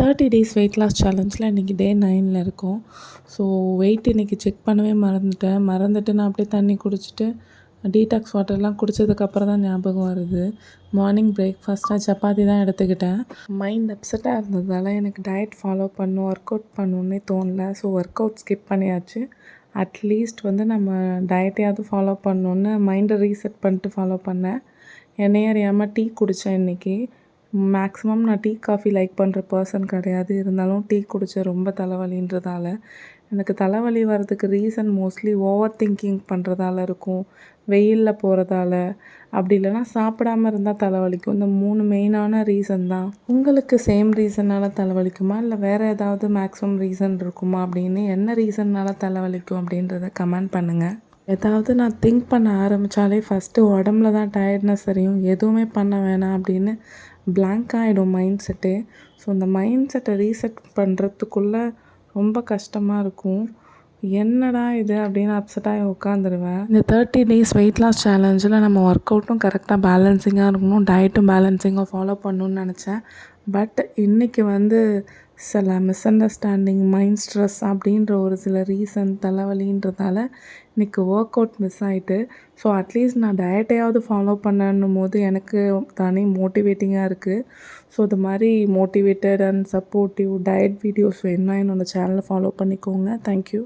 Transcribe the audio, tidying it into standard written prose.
30 days weight loss சேலஞ்சில் இன்றைக்கி டே 9ல் இருக்கோம். So wait இன்றைக்கி செக் பண்ணவே மறந்துட்டு நான் அப்படியே தண்ணி குடிச்சிட்டு டீடாக்ஸ் வாட்டர்லாம் குடித்ததுக்கப்புறம் தான் ஞாபகம் வருது. மார்னிங் பிரேக்ஃபாஸ்ட்டாக சப்பாத்தி தான் எடுத்துக்கிட்டேன். மைண்ட் அப்செட்டாக இருந்ததால் எனக்கு டயட் ஃபாலோ ஒர்க் அவுட் பண்ணணுன்னே தோணல. ஸோ ஒர்க் அவுட் ஸ்கிப் பண்ணியாச்சு. அட்லீஸ்ட் நம்ம டயட்டையாவது ஃபாலோ பண்ணணுன்னு மைண்டை ரீசெட் பண்ணிட்டு ஃபாலோ பண்ணேன். என்னையே அறியாமல் டீ குடித்தேன் இன்றைக்கி. மேக்ஸிமம் நான் டீ காஃபி லைக் பண்ணுற பர்சன் கிடையாது. இருந்தாலும் டீ குடித்தேன் ரொம்ப தலைவலின்றதால. எனக்கு தலைவலி வர்றதுக்கு ரீசன் மோஸ்ட்லி ஓவர் திங்கிங் பண்ணுறதால இருக்கும், வெயிலில் போகிறதால, அப்படி இல்லைனா சாப்பிடாமல் இருந்தால் தலைவலிக்கும். இந்த 3 மெயினான ரீசன் தான். உங்களுக்கு சேம் ரீசனால் தலைவலிக்குமா, இல்லை வேறு ஏதாவது மேக்ஸிமம் ரீசன் இருக்குமா அப்படின்னு, என்ன ரீசன்னால் தலைவலிக்கும் அப்படின்றத கமெண்ட் பண்ணுங்கள். ஏதாவது நான் திங்க் பண்ண ஆரம்பித்தாலே ஃபஸ்ட்டு உடம்புல தான் டயர்ட்னஸ் தெரியும். எதுவுமே பண்ண வேணாம் அப்படின்னு பிளாங்க் ஆகிடும் மைண்ட் செட்டே. ஸோ அந்த மைண்ட் செட்டை ரீசெட் பண்ணுறதுக்குள்ளே ரொம்ப கஷ்டமாக இருக்கும். என்னடா இது அப்படின்னு அப்செட்டாகி உட்காந்துருவேன். இந்த 30 டேஸ் வெயிட் லாஸ் சேலஞ்சில் நம்ம ஒர்க் அவுட்டும் கரெக்டாக பேலன்சிங்காக இருக்கணும், டயட்டும் பேலன்சிங்காக ஃபாலோ பண்ணணுன்னு நினச்சேன். பட் இன்றைக்கி சில மிஸ் அண்டர்ஸ்டாண்டிங், மைண்ட் ஸ்ட்ரெஸ் அப்படின்ற ஒரு சில ரீசன், தலைவலின்றதால இன்றைக்கி ஒர்க் அவுட் மிஸ் ஆகிட்டு. ஸோ அட்லீஸ்ட் நான் டயட்டையாவது ஃபாலோ பண்ணணும் போது எனக்கு தானே மோட்டிவேட்டிங்காக இருக்குது. ஸோ இது மாதிரி motivated and supportive diet videos வேணும்னா என்னோடய சேனலை ஃபாலோ பண்ணிக்கோங்க. தேங்க்யூ.